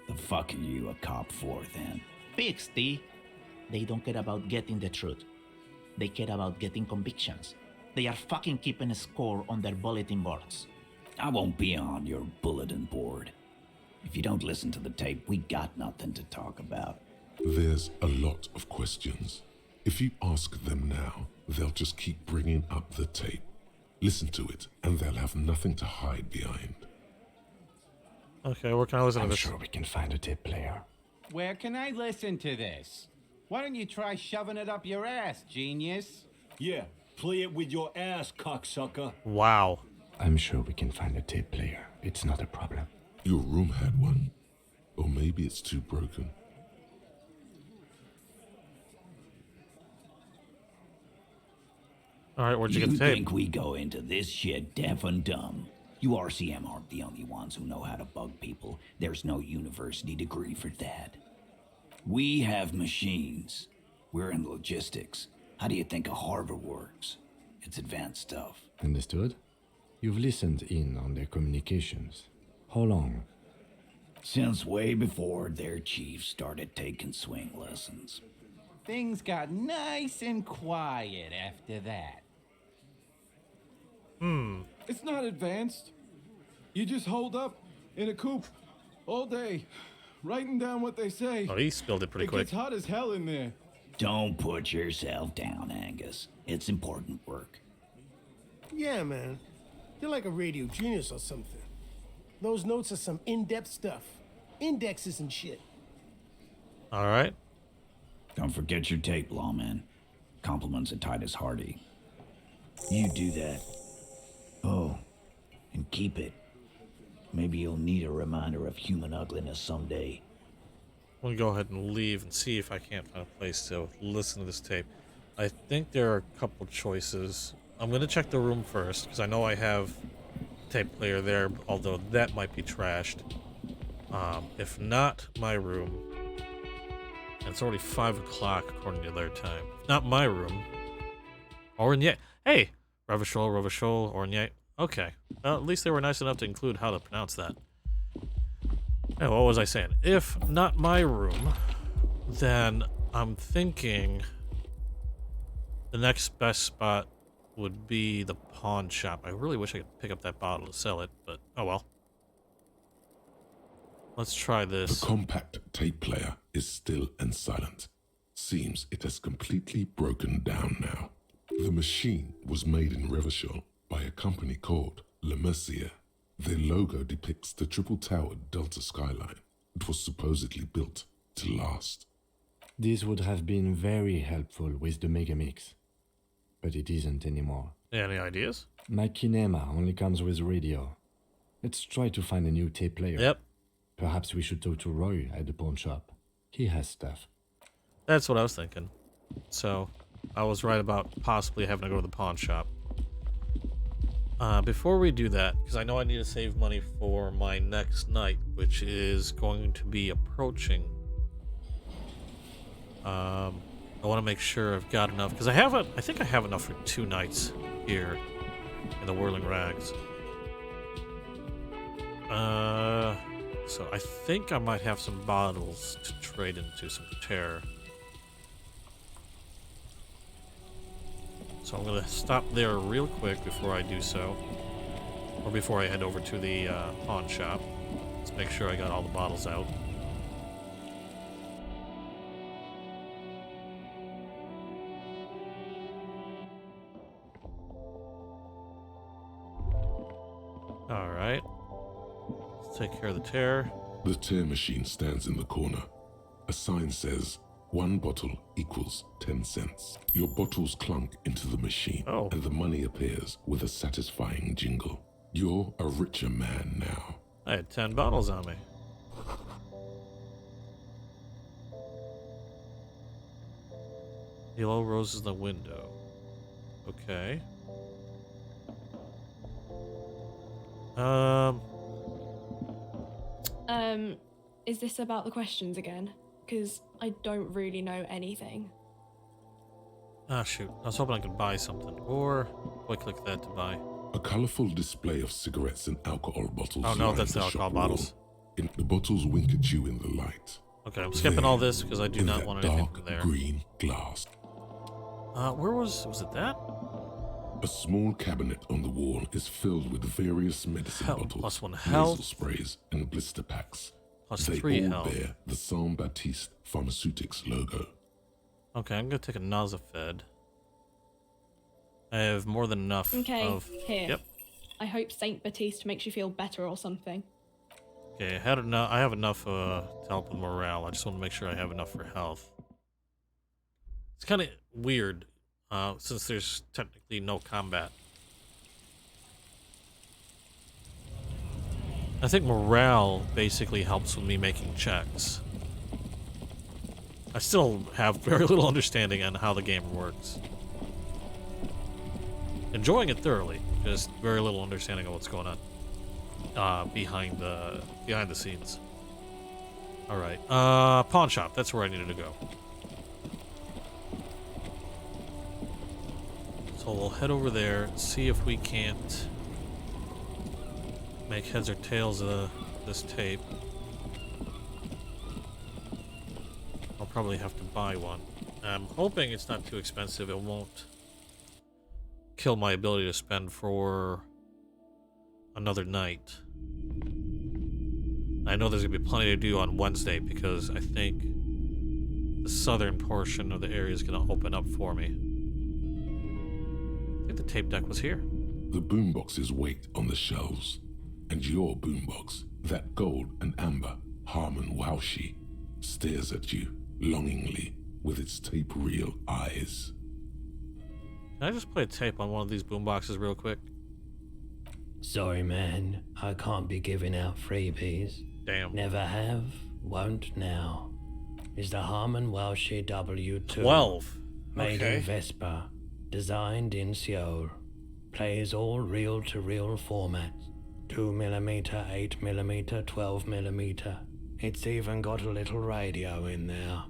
The fuck are you a cop for, then? Pigs, T. They don't care about getting the truth. They care about getting convictions. They are fucking keeping a score on their bulletin boards. I won't be on your bulletin board. If you don't listen to the tape, we got nothing to talk about. There's a lot of questions. If you ask them now, they'll just keep bringing up the tape. Listen to it, and they'll have nothing to hide behind. Okay, where can I listen to I'm this? sure we can find a tape player. Where can I listen to this? Why don't you try shoving it up your ass, genius? Yeah, play it with your ass, cocksucker. Wow. I'm sure we can find a tape player. It's not a problem. Your room had one. Or maybe it's too broken. All right, where'd you get You the tape? think we go into this shit deaf and dumb? You RCM aren't the only ones who know how to bug people. There's no university degree for that. We have machines. We're in logistics. How do you think a harbor works? It's advanced stuff. Understood? You've listened in on their communications. How long? Since way before their chief started taking swing lessons. Things got nice and quiet after that. It's not advanced. You just hold up in a coop all day, writing down what they say. Oh, he spilled it pretty It quick. gets hot as hell in there. Don't put yourself down, Angus. It's important work. Yeah, man. You're like a radio genius or something. Those notes are some in-depth stuff. Indexes and shit. All right. Don't forget your tape, lawman. Compliments of Titus Hardy. You do that. Oh, and keep it. Maybe you'll need a reminder of human ugliness someday. I'm gonna go ahead and leave and see if I can't find a place to listen to this tape. I think there are a couple choices. I'm gonna check the room first because I know I have tape player there, although that might be trashed. If not my room, and it's already 5 o'clock according to their time. If not my room, Ornyet. Hey, Revachol, Ornyet. Okay, well, at least they were nice enough to include how to pronounce that. Hey, what was I saying? If not my room, then I'm thinking the next best spot would be the pawn shop. I really wish I could pick up that bottle to sell it, but oh well. Let's try this. The compact tape player is still and silent. Seems it has completely broken down now. The machine was made in Revachol by a company called Le Mercier. Their logo depicts the triple-towered Delta skyline. It was supposedly built to last. This would have been very helpful with the Megamix, but it isn't anymore. Any ideas? My Kinema only comes with radio. Let's try to find a new tape player. Yep. Perhaps we should talk to Roy at the pawn shop. He has stuff. That's what I was thinking. So, I was right about possibly having to go to the pawn shop. Before we do that, because I know I need to save money for my next night, which is going to be approaching. I want to make sure I've got enough, because I think I have enough for 2 nights here in the Whirling Rags. So I think I might have some bottles to trade into some terror. So I'm gonna stop there real quick before I do so, or before I head over to the pawn shop. Let's make sure I got all the bottles out. All right. Let's take care of the tear. The tear machine stands in the corner. A sign says, 1 bottle equals 10 cents. Your bottles clunk into the machine, and the money appears with a satisfying jingle. You're a richer man now. I had 10 bottles on me. Yellow roses in the window. Okay. Is this about the questions again? Because I don't really know anything. Ah, shoot. I was hoping I could buy something. Or do I click that to buy? A colorful display of cigarettes and alcohol bottles. Oh no, lines that's the alcohol shop wall. bottles. The bottles wink at you in the light. Okay, I'm skipping all this because I do in not that want anything dark from there. green glass. Where was it that? A small cabinet on the wall is filled with various medicine bottles, plus 1 nasal health, sprays, and blister packs. plus They 3 all health. bear the Saint Baptiste Pharmaceutics logo. Okay, I'm gonna take a Nazafed. I have more than enough Okay, of... here. Yep. I hope Saint Baptiste makes you feel better or something. Okay, I have enough to help with morale. I just want to make sure I have enough for health. It's kind of weird, since there's technically no combat. I think morale basically helps with me making checks. I still have very little understanding on how the game works. Enjoying it thoroughly, just very little understanding of what's going on behind the scenes. All right, pawn shop. That's where I needed to go. So we'll head over there, see if we can't make heads or tails of this tape. I'll probably have to buy one. I'm hoping it's not too expensive. It won't kill my ability to spend for another night. I know there's gonna be plenty to do on Wednesday because I think the southern portion of the area is gonna open up for me. I think the tape deck was here. The boomboxes wait on the shelves, and your boombox, that gold and amber Harmon Waushi, stares at you longingly with its tape reel eyes. Can I just play a tape on one of these boomboxes real quick? Sorry, man. I can't be giving out freebies. Damn. Never have, won't now. Is the Harmon Welsh W2. 12. Made Okay. in Vespa. Designed in Seoul. Plays all reel-to-reel formats. 2mm, 8mm, 12mm. It's even got a little radio in there.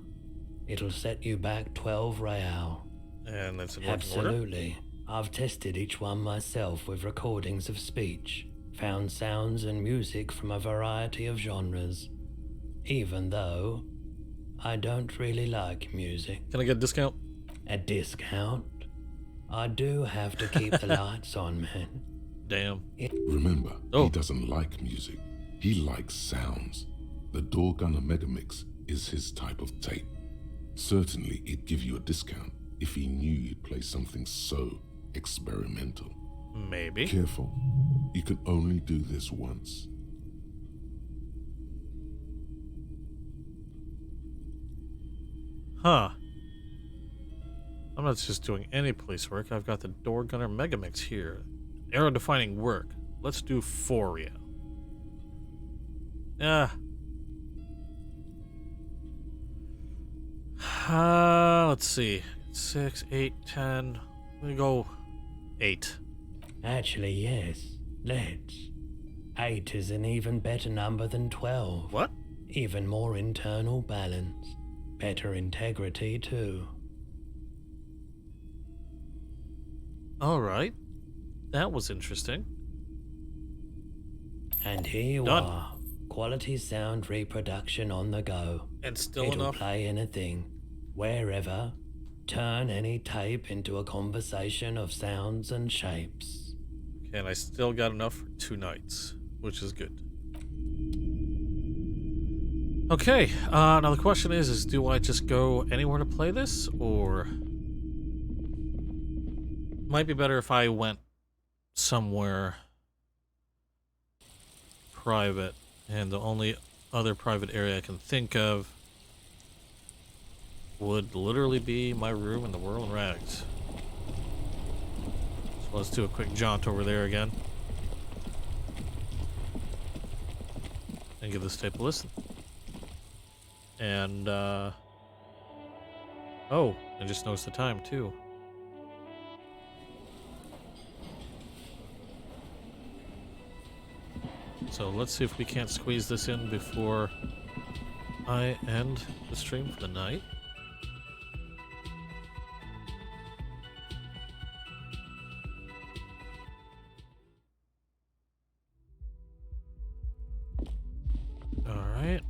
It'll set you back 12 real. And that's in working order? Absolutely. I've tested each one myself with recordings of speech, found sounds and music from a variety of genres. Even though I don't really like music. Can I get a discount? A discount? I do have to keep the lights on, man. Damn. Remember, he doesn't like music. He likes sounds. The Door Gunner Megamix is his type of tape. Certainly, he'd give you a discount if he knew you'd play something so experimental. Maybe. Careful. You can only do this once. Huh. I'm not just doing any police work. I've got the Door Gunner Megamix here. Arrow defining work. Let's do Foria. Yeah. Let's see. 6, 8, 10. I'm gonna go 8. Actually, yes. Let's. 8 is an even better number than 12. What? Even more internal balance. Better integrity, too. Alright. That was interesting. And here you Done. are. Quality sound reproduction on the go. And still It'll enough. play anything, wherever. Turn any tape into a conversation of sounds and shapes. Okay, and I still got enough for 2 nights, which is good. Okay, now the question is do I just go anywhere to play this, or... Might be better if I went somewhere private, and the only other private area I can think of would literally be my room in the Whirling Rags. So let's do a quick jaunt over there again. And give this tape a listen. And, oh, I just noticed the time, too. So let's see if we can't squeeze this in before I end the stream for the night. Alright.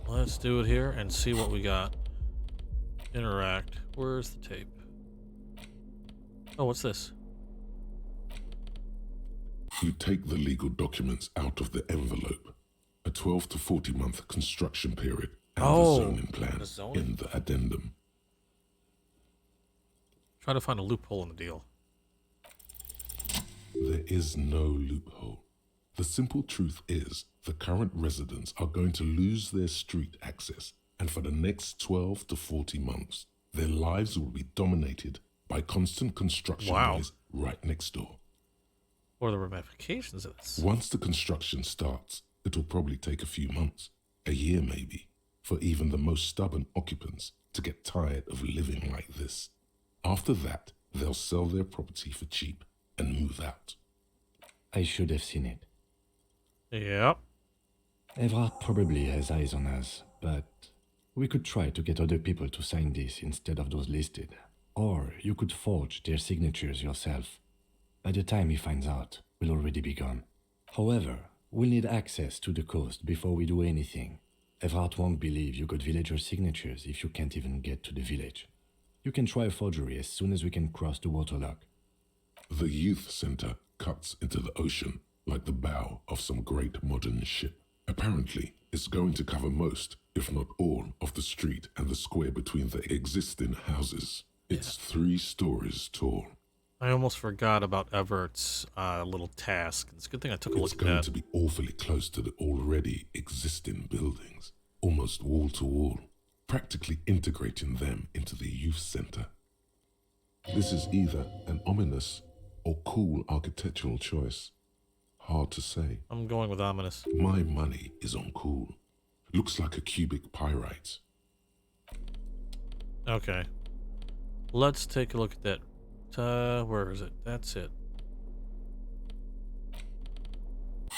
Let's do it here and see what we got. Interact. Where's the tape? Oh, what's this? You take the legal documents out of the envelope. A 12 to 40 month construction period and the zoning plan in the addendum. Try to find a loophole in the deal. There is no loophole. The simple truth is the current residents are going to lose their street access, and for the next 12 to 40 months, their lives will be dominated by constant construction noise right next door. What are the ramifications of this? Once the construction starts, it'll probably take a few months, a year maybe, for even the most stubborn occupants to get tired of living like this. After that, they'll sell their property for cheap and move out. I should have seen it. Yep. Evrard probably has eyes on us, but we could try to get other people to sign this instead of those listed. Or you could forge their signatures yourself. By the time he finds out, we'll already be gone. However, we'll need access to the coast before we do anything. Evrard won't believe you got villager signatures if you can't even get to the village. You can try a forgery as soon as we can cross the waterlock. The youth center cuts into the ocean like the bow of some great modern ship. Apparently, it's going to cover most, if not all, of the street and the square between the existing houses. It's 3 stories tall. I almost forgot about Everett's little task. It's a good thing I took a look It's at going that. to be awfully close to the already existing buildings, almost wall to wall, practically integrating them into the youth center. This is either an ominous or cool architectural choice. Hard to say. I'm going with ominous. My money is on cool. Looks like a cubic pyrite. Okay. Let's take a look at that. Where is it? That's it.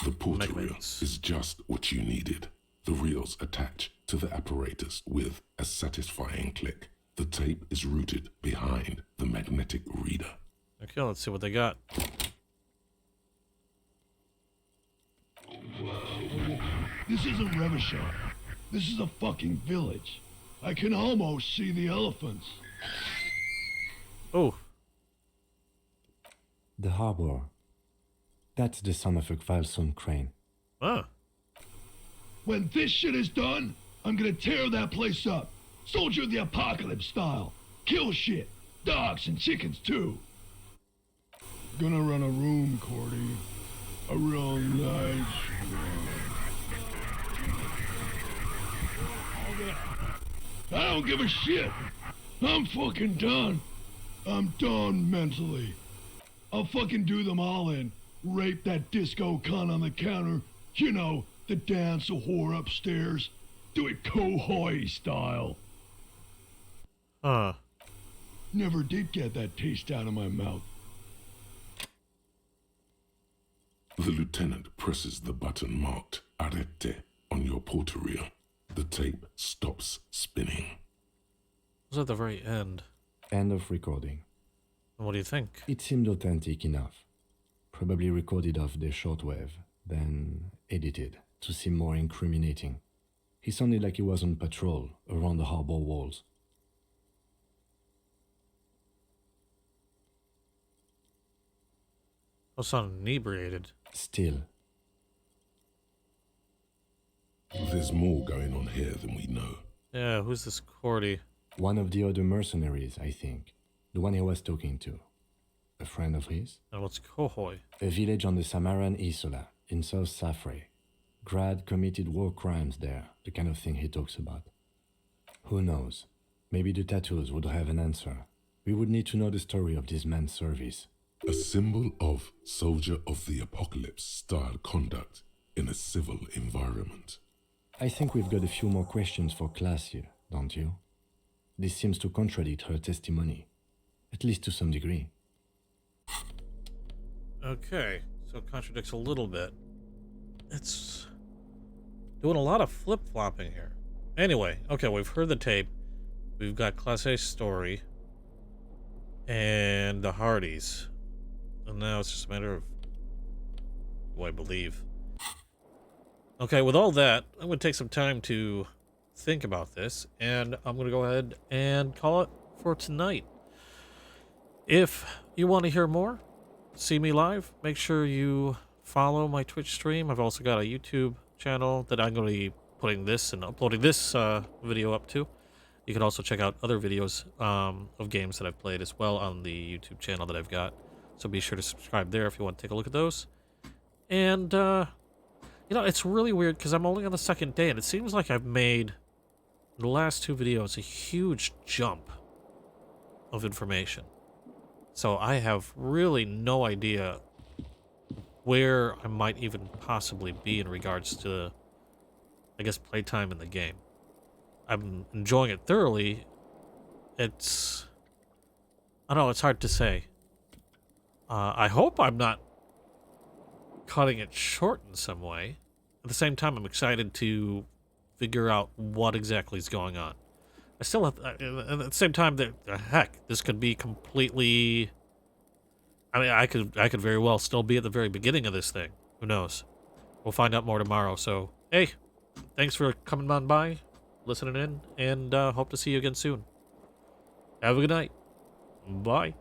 The portal reel is just what you needed. The reels attach to the apparatus with a satisfying click. The tape is routed behind the magnetic reader. Okay, let's see what they got. This isn't Revachon. This is a fucking village. I can almost see the elephants. Oh. The harbor. That's the son of a Kvalson crane. Ah. When this shit is done, I'm gonna tear that place up. Soldier of the apocalypse style. Kill shit. Dogs and chickens, too. Gonna run a room, Cordy. A real nice room. I don't give a shit. I'm fucking done. I'm done mentally. I'll fucking do them all in. Rape that disco cunt on the counter. You know, the dance a whore upstairs. Do it Kohoi style. Huh. Never did get that taste out of my mouth. The lieutenant presses the button marked Arete on your portal. The tape stops spinning. It was at the very end. End of recording. What do you think? It seemed authentic enough. Probably recorded off the shortwave, then edited to seem more incriminating. He sounded like he was on patrol around the harbor walls. I sound inebriated. Still. There's more going on here than we know. Yeah, who's this Cordy? One of the other mercenaries, I think. The one he was talking to. A friend of his? And what's Kohoi? A village on the Samaran Isola, in South Safre. Grad committed war crimes there, the kind of thing he talks about. Who knows? Maybe the tattoos would have an answer. We would need to know the story of this man's service. A symbol of soldier of the apocalypse style conduct in a civil environment. I think we've got a few more questions for class here, don't you? This seems to contradict her testimony, at least to some degree. Okay, so it contradicts a little bit. It's doing a lot of flip-flopping here. Anyway, okay, we've heard the tape. We've got Class A story. And the Hardys. And now it's just a matter of who I believe. Okay, with all that, I'm going to take some time to think about this. And I'm going to go ahead and call it for tonight. If you want to hear more, see me live, make sure you follow my Twitch stream. I've also got a YouTube channel that I'm going to be putting this and uploading this video up to. You can also check out other videos of games that I've played as well on the YouTube channel that I've got. So be sure to subscribe there if you want to take a look at those. And, you know, it's really weird because I'm only on the second day, and it seems like I've made, in the last two videos, a huge jump of information. So I have really no idea where I might even possibly be in regards to, I guess, playtime in the game. I'm enjoying it thoroughly. It's, I don't know, it's hard to say. I hope I'm not cutting it short in some way. At the same time, I'm excited to figure out what exactly is going on. I still have, at the same time, heck, this could be completely, I mean, I could very well still be at the very beginning of this thing. Who knows? We'll find out more tomorrow. So, hey, thanks for coming on by, listening in, and hope to see you again soon. Have a good night. Bye.